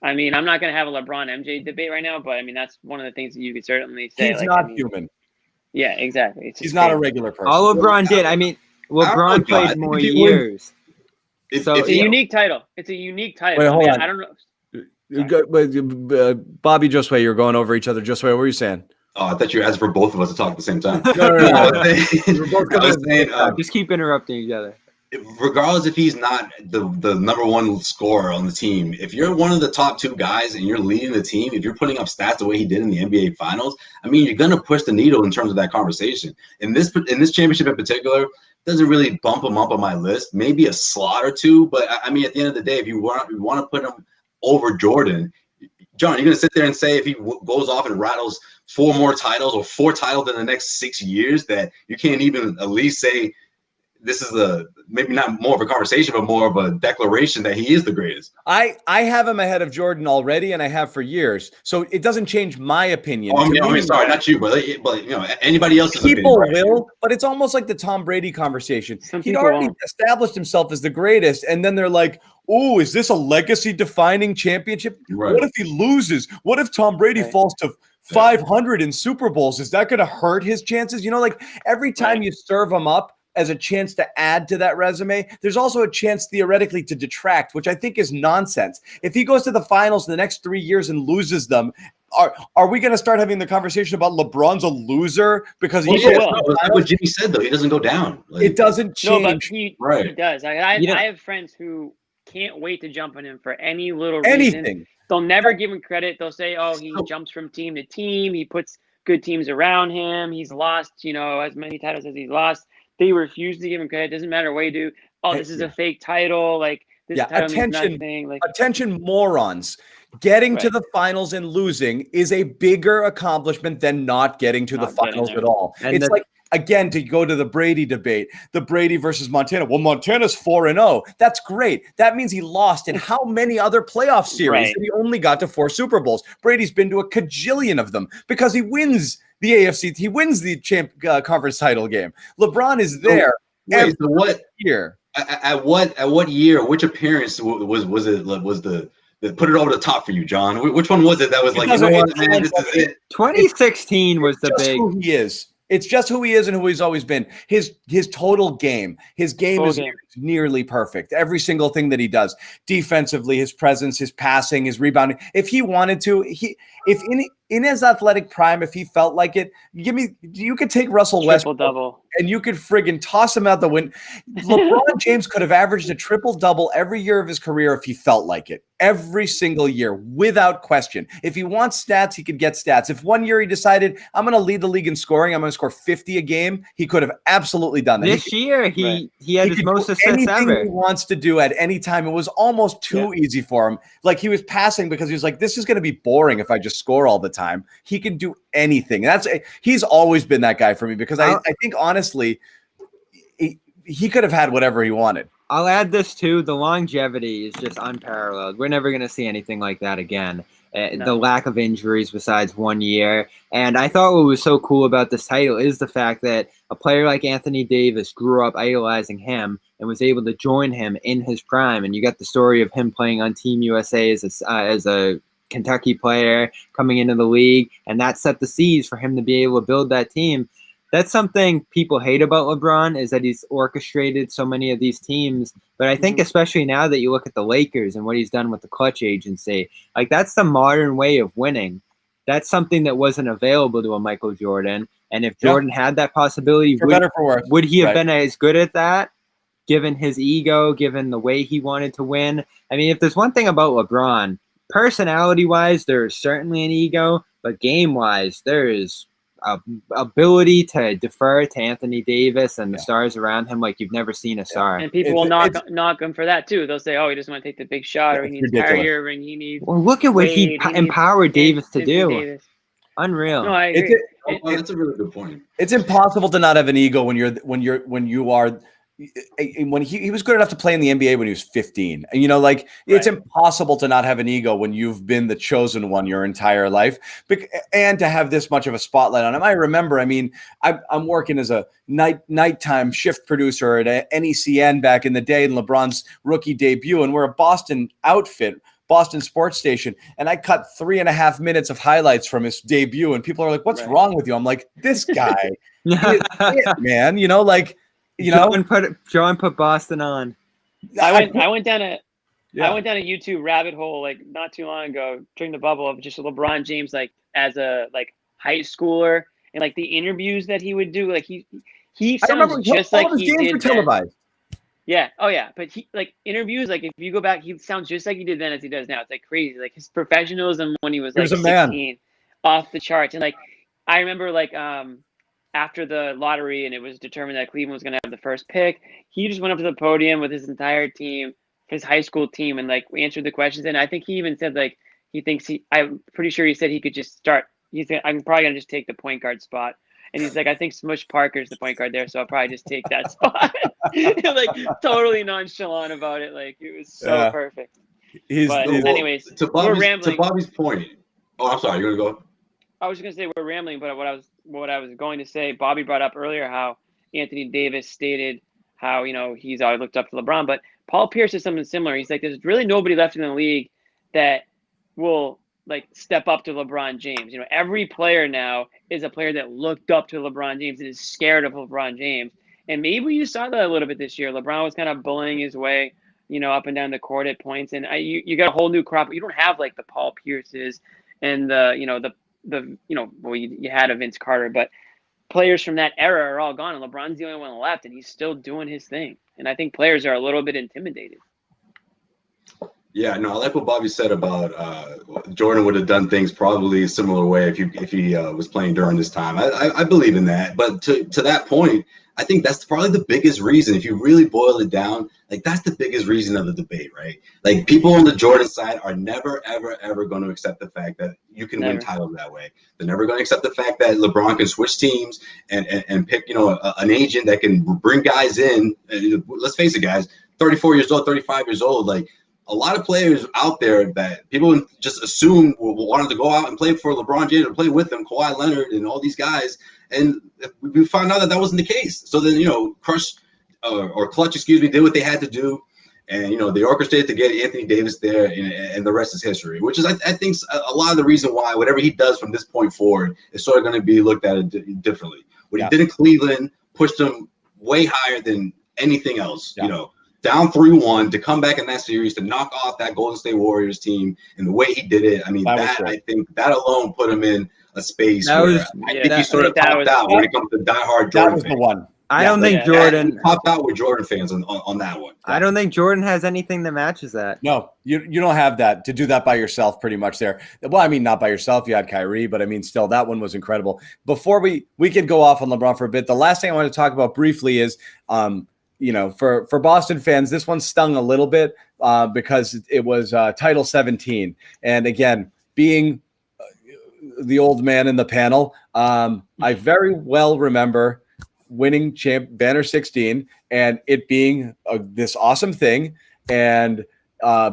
I mean, I'm not going to have a LeBron MJ debate right now, but I mean, that's one of the things that you could certainly say. He's not human. Yeah, exactly. He's not a regular person. All LeBron did. I mean, LeBron played more years. It's a unique title. It's a unique title. Wait, hold on. I don't know. Bobby, Josue, you're going over each other. Josue, what were you saying? Oh, I thought you were asking for both of us to talk at the same time. No. Just keep interrupting each other. Regardless if he's not the number one scorer on the team, if you're one of the top two guys and you're leading the team, if you're putting up stats the way he did in the NBA Finals, I mean, you're going to push the needle in terms of that conversation. In this championship in particular, doesn't really bump him up on my list. Maybe a slot or two, but I mean, at the end of the day, if you want to put him over Jordan, John, you're going to sit there and say if he goes off and rattles 4 more titles or 4 titles in the next 6 years that you can't even at least say this is maybe not more of a conversation, but more of a declaration that he is the greatest. I have him ahead of Jordan already, and I have for years. So it doesn't change my opinion. Oh, I mean, sorry, not you, but you know, anybody else's people opinion, will, but it's almost like the Tom Brady conversation. He'd already established himself as the greatest, and then they're like, "Oh, is this a legacy-defining championship? Right. What if he loses? What if Tom Brady falls to 500 in Super Bowls? Is that going to hurt his chances?" You know, like every time you serve him up as a chance to add to that resume, there's also a chance theoretically to detract, which I think is nonsense. If he goes to the finals in the next 3 years and loses them, are we going to start having the conversation about LeBron's a loser because he like what Jimmy said though? He doesn't go down. Like, it doesn't change. No, but he does. I have friends who can't wait to jump on him for any little reason. Anything. They'll never give him credit. They'll say, "Oh, he jumps from team to team. He puts good teams around him. He's lost, as many titles as he's lost." They refuse to give him credit. It doesn't matter what you do. Oh, this is a fake title. Like this title means nothing. Like attention, morons. Getting to the finals and losing is a bigger accomplishment than not getting to the finals at all. And it's like, again, to go to the Brady debate, the Brady versus Montana. Well, Montana's 4-0. That's great. That means he lost in how many other playoff series? And he only got to 4 Super Bowls. Brady's been to a cajillion of them because he wins the AFC. He wins the conference title game. LeBron is there. Wait, so what year? At what year? Which appearance was it? Was the put it over the top for you, John? Which one was it that was like, you know what, man, this is it? 2016 was the big. Who he is. It's just who he is and who he's always been. His total game. His game is nearly perfect. Every single thing that he does. Defensively, his presence, his passing, his rebounding. If he wanted to, if in his athletic prime, if he felt like it, you could take Russell Westbrook double and you could friggin' toss him out the window. LeBron James could have averaged a triple-double every year of his career if he felt like it. Every single year, without question. If he wants stats, he could get stats. If one year he decided, I'm going to lead the league in scoring, I'm going to score 50 a game, he could have absolutely done that. This year, he had his most assists ever. He wants to do at any time. It was almost too easy for him. Like he was passing because he was like, this is going to be boring if I just score all the time. He can do anything. He's always been that guy for me because I think honestly, he could have had whatever he wanted. I'll add this too. The longevity is just unparalleled. We're never going to see anything like that again. The lack of injuries besides 1 year. And I thought what was so cool about this title is the fact that a player like Anthony Davis grew up idolizing him and was able to join him in his prime. And you got the story of him playing on Team USA as a Kentucky player coming into the league. And that set the seeds for him to be able to build that team. That's something people hate about LeBron is that he's orchestrated so many of these teams. But I think especially now that you look at the Lakers and what he's done with the clutch agency, like that's the modern way of winning. That's something that wasn't available to a Michael Jordan. And if Jordan had that possibility, would he have been as good at that, given his ego, given the way he wanted to win? I mean, if there's one thing about LeBron, personality-wise, there is certainly an ego, but game-wise, there is ability to defer to Anthony Davis and the stars around him like you've never seen a star. And people will knock him for that too. They'll say, "Oh, he doesn't want to take the big shot, or he needs ridiculous. Kyrie Irving. He needs." Well, look at what he Wade, needs empowered Davis to Anthony do. Davis. Unreal. No, I agree. That's a really good point. It's impossible to not have an ego when you are. When he was good enough to play in the NBA when he was 15, and it's impossible to not have an ego when you've been the chosen one your entire life, and to have this much of a spotlight on him. I remember, I'm working as a nighttime shift producer at NECN back in the day in LeBron's rookie debut, and we're a Boston outfit. Boston sports station, and I cut 3.5 minutes of highlights from his debut, and people are like, "What's wrong with you?" I'm like, "This guy, is it, man." John put Boston on. I went down a YouTube rabbit hole like not too long ago during the bubble of just LeBron James as a high schooler, and the interviews that he would do. He sounds just like he did then. Televised. Yeah. Oh yeah. But he interviews, if you go back, he sounds just like he did then as he does now. It's crazy. His professionalism when he was 16, off the charts. And I remember after the lottery and it was determined that Cleveland was going to have the first pick, he just went up to the podium with his entire team, his high school team, and we answered the questions. And I think he even said he thinks I'm pretty sure he said he could just start. He said, "I'm probably going to just take the point guard spot." And he's like, "I think Smush Parker's the point guard there, so I'll probably just take that spot." Totally nonchalant about it. It was so perfect. Anyways, to Bobby's point. Oh, I'm sorry. You're gonna go. I was just gonna say we're rambling, but what I was going to say, Bobby brought up earlier how Anthony Davis stated how he's always looked up to LeBron, but Paul Pierce is something similar. He's like, there's really nobody left in the league that will step up to LeBron James. Every player now is a player that looked up to LeBron James and is scared of LeBron James. And maybe you saw that a little bit this year. LeBron was kind of bullying his way, up and down the court at points. And you got a whole new crop. You don't have the Paul Pierces and you had a Vince Carter, but players from that era are all gone, and LeBron's the only one left, and he's still doing his thing. And I think players are a little bit intimidated. Yeah, no, I like what Bobby said about Jordan would have done things probably a similar way if he was playing during this time. I believe in that. But to that point, I think that's probably the biggest reason. If you really boil it down, that's the biggest reason of the debate, right? People on the Jordan side are never, ever, ever going to accept the fact that you can win titles that way. They're never going to accept the fact that LeBron can switch teams and pick, an agent that can bring guys in. Let's face it, guys, 34 years old, 35 years old, a lot of players out there that people just assume wanted to go out and play for LeBron James or play with him, Kawhi Leonard and all these guys. And we found out that wasn't the case. So then, Clutch, did what they had to do. And, they orchestrated to get Anthony Davis there, and the rest is history, which is, I think, a lot of the reason why whatever he does from this point forward is sort of going to be looked at differently. What he did in Cleveland pushed him way higher than anything else, down 3-1 to come back in that series to knock off that Golden State Warriors team and the way he did it. I think that alone put him in a space where I think he sort of popped out when it comes to diehard Jordan. That was the one. I don't think Jordan popped out with Jordan fans on that one. I don't think Jordan has anything that matches that. No, you don't have that to do that by yourself pretty much there. Well, not by yourself. You had Kyrie, but still that one was incredible. Before we could go off on LeBron for a bit, the last thing I want to talk about briefly is for Boston fans, this one stung a little bit because it was Title 17. And again, being the old man in the panel, I very well remember winning banner 16 and it being this awesome thing and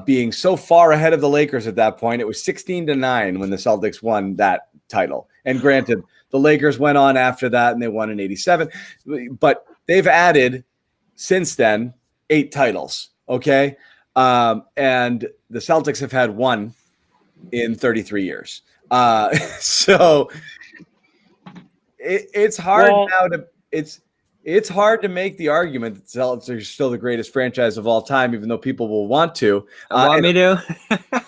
being so far ahead of the Lakers at that point. It was 16-9 when the Celtics won that title. And granted, the Lakers went on after that and they won in 87, but they've added since then 8 titles. Okay. And the Celtics have had one in 33 years. So it's hard now to, it's hard to make the argument that the Celtics are still the greatest franchise of all time, even though people will want to. Want me to?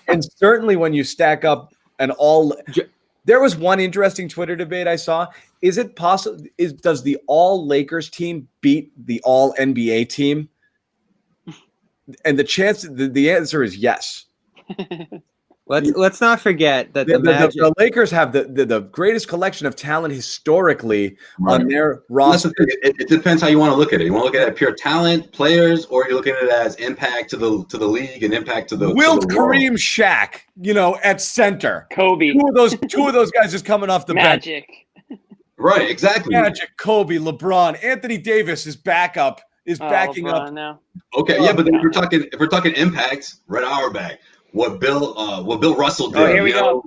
And certainly when you stack up there was one interesting Twitter debate I saw. Is it possible? Does the all Lakers team beat the all NBA team? And the answer is yes. Let's not forget that the Lakers have the greatest collection of talent historically on their roster. It depends how you want to look at it. You want to look at it pure talent, players, or you're looking at it as impact to the league and impact to the Wilt, Kareem, Shaq, at center. Kobe. Two of those guys is coming off the Magic. bench. Right, exactly. Magic, Kobe, LeBron, Anthony Davis is backing up now. Okay, yeah, but then if we're talking impact, Red Auerbach, what Bill Russell did, here we go.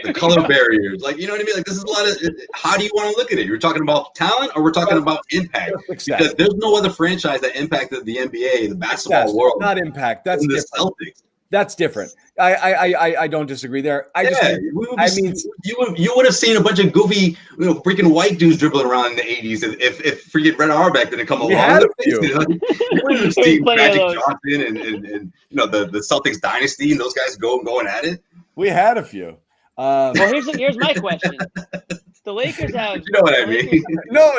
The color barriers, like, you know what I mean? Like, this is a lot of. How do you want to look at it? You're talking about talent, or we're talking about impact? Exactly. Because there's no other franchise that impacted the NBA, the basketball world. Not impact. That's the different. Celtics. That's different. I don't disagree there. You would have seen a bunch of goofy, freaking white dudes dribbling around in the 80s if freaking Red Auerbach didn't come along. You would have seen Magic Johnson and the Celtics dynasty and those guys going at it. We had a few. Well, here's my question. The Lakers have. You know what I mean? No.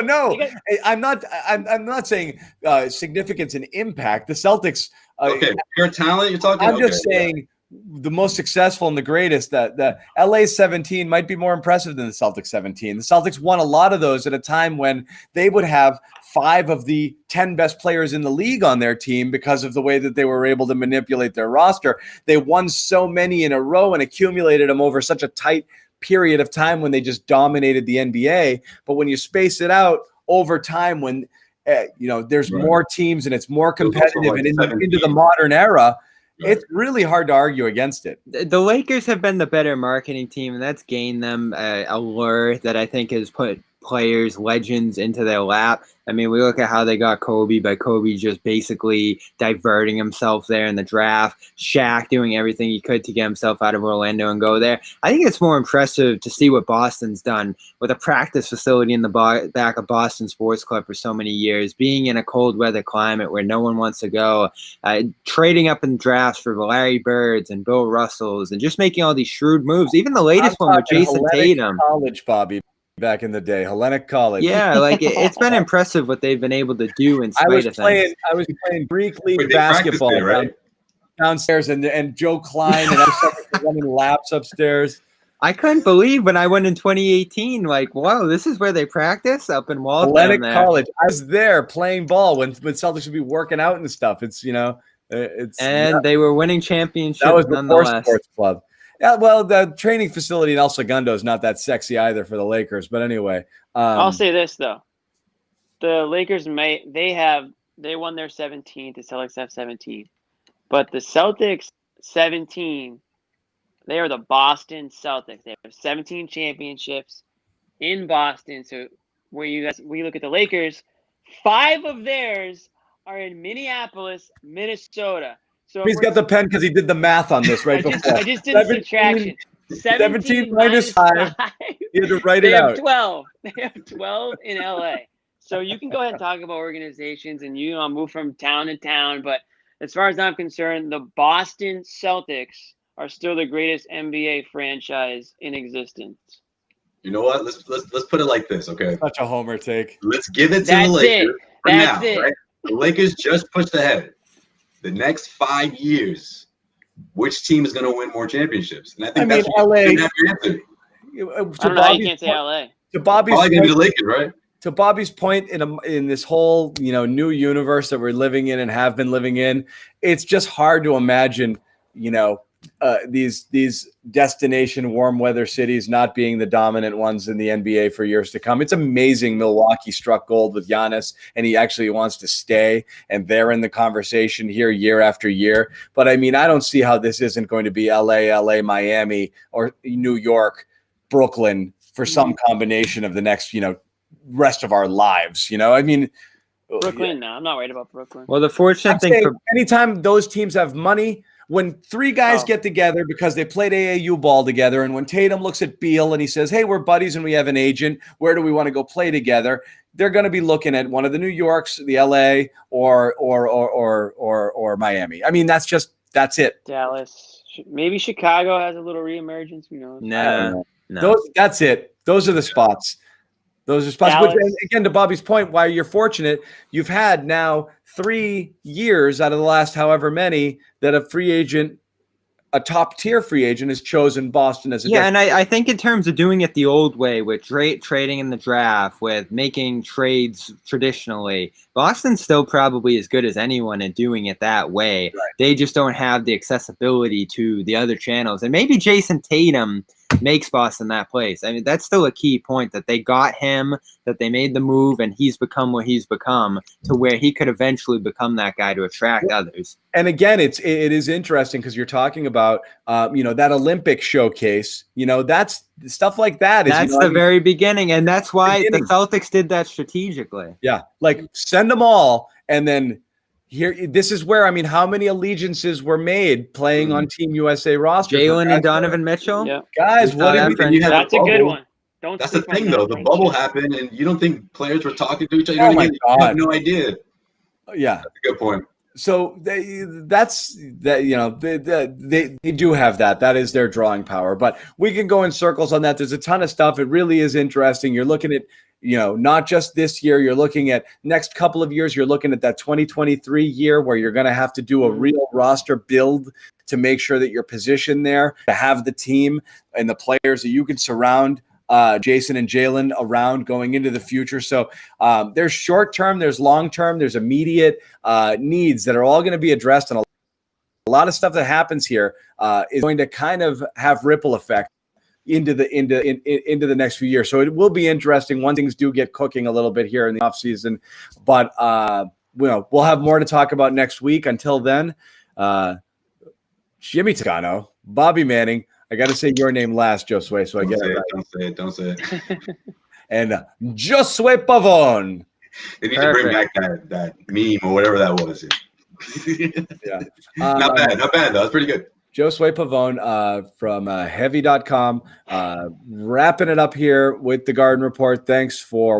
I'm not saying significance and impact. The Celtics. Okay, pure talent. You're talking. I'm just saying the most successful and the greatest. That the LA 17 might be more impressive than the Celtics 17. The Celtics won a lot of those at a time when they would have 5 of the 10 best players in the league on their team because of the way that they were able to manipulate their roster. They won so many in a row and accumulated them over such a tight period of time when they just dominated the NBA. But when you space it out over time, when there's more teams and it's more competitive and into the modern era, it's really hard to argue against it. The Lakers have been the better marketing team, and that's gained them a lure that I think has put players, legends into their lap. I mean, we look at how they got Kobe by Kobe just basically diverting himself there in the draft. Shaq doing everything he could to get himself out of Orlando and go there. I think it's more impressive to see what Boston's done with a practice facility in the back of Boston Sports Club for so many years, being in a cold weather climate where no one wants to go, trading up in drafts for Larry Birds and Bill Russells, and just making all these shrewd moves. Even the latest one with Jason Tatum. College, Bobby. Back in the day, Hellenic College. Yeah, it's been impressive what they've been able to do in spite of things. I was playing Greek League basketball downstairs, and Joe Klein and I was running laps upstairs. I couldn't believe when I went in 2018, like, wow, this is where they practice up in Waltham. Hellenic College. I was there playing ball when Celtics would be working out and stuff. They were winning championships. That was before sports club. Yeah, well, the training facility in El Segundo is not that sexy either for the Lakers. But anyway, I'll say this though: the Lakers they won their 17th. The Celtics have 17, but the Celtics 17, they are the Boston Celtics. They have 17 championships in Boston. So we look at the Lakers, 5 of theirs are in Minneapolis, Minnesota. So he's got the pen because he did the math on this right before. I just did the subtraction. 17 minus 5. You had to write it out. 12. They have 12 in LA. So you can go ahead and talk about organizations and move from town to town. But as far as I'm concerned, the Boston Celtics are still the greatest NBA franchise in existence. You know what? Let's put it like this, okay? Such a homer take. Let's give it to the Lakers. That's it. Right? The Lakers just pushed ahead. The next 5 years, which team is going to win more championships? And I think that's LA. I don't know how you can't say LA. To Bobby's point, the Lakers, right? To Bobby's point, in this whole new universe that we're living in and have been living in, it's just hard to imagine these destination warm weather cities not being the dominant ones in the NBA for years to come. It's amazing Milwaukee struck gold with Giannis and he actually wants to stay, and they're in the conversation here year after year. But I mean, I don't see how this isn't going to be LA, Miami, or New York, Brooklyn for some combination of the next, rest of our lives. I mean, Brooklyn, no, I'm not worried about Brooklyn. Well, the fortunate thing anytime those teams have money, when 3 guys get together because they played AAU ball together, and when Tatum looks at Beal and he says, hey, we're buddies and we have an agent, where do we want to go play together? They're going to be looking at one of the New Yorks, the LA, or Miami. I mean, that's it. Dallas. Maybe Chicago has a little reemergence. Who knows? No. That's it. Those are the spots. Those are spots. Which, again, to Bobby's point, why you're fortunate, you've had now 3 years out of the last however many that a free agent a top tier free agent has chosen Boston as a and I think in terms of doing it the old way with trading in the draft, with making trades traditionally, Boston's still probably as good as anyone in doing it that way. Right. They just don't have the accessibility to the other channels. And maybe Jason Tatum makes Boston that place. I mean, that's still a key point, that they got him, that they made the move, and he's become what he's become, to where he could eventually become that guy to attract others. And again, it is interesting because you're talking about that Olympic showcase. That's stuff like that. That's the very beginning, and that's why the Celtics did that strategically. Yeah, like send them all, and then here. This is where how many allegiances were made playing on Team USA roster? Jalen and Donovan Mitchell. Yeah. Guys, what did we? That's a good one. That's the thing, though. The bubble happened, and you don't think players were talking to each other. Oh my God. You have no idea. Yeah, that's a good point. So they do have that. That is their drawing power. But we can go in circles on that. There's a ton of stuff. It really is interesting. You're looking at, not just this year. You're looking at next couple of years. You're looking at that 2023 year where you're going to have to do a real roster build to make sure that you're positioned there to have the team and the players that you can surround Jason and Jalen around going into the future. So there's short term, there's long term, there's immediate needs that are all going to be addressed, and a lot of stuff that happens here is going to kind of have ripple effect into the next few years. So it will be interesting when things do get cooking a little bit here in the offseason. But we'll have more to talk about next week. Until then, Jimmy Toscano, Bobby Manning. I got to say your name last, Josue, so I get it right. Don't say it. And Josue Pavon. They need to bring back that meme or whatever that was. Yeah. Not bad, though. That's pretty good. Josue Pavon from heavy.com. Wrapping it up here with the Garden Report. Thanks for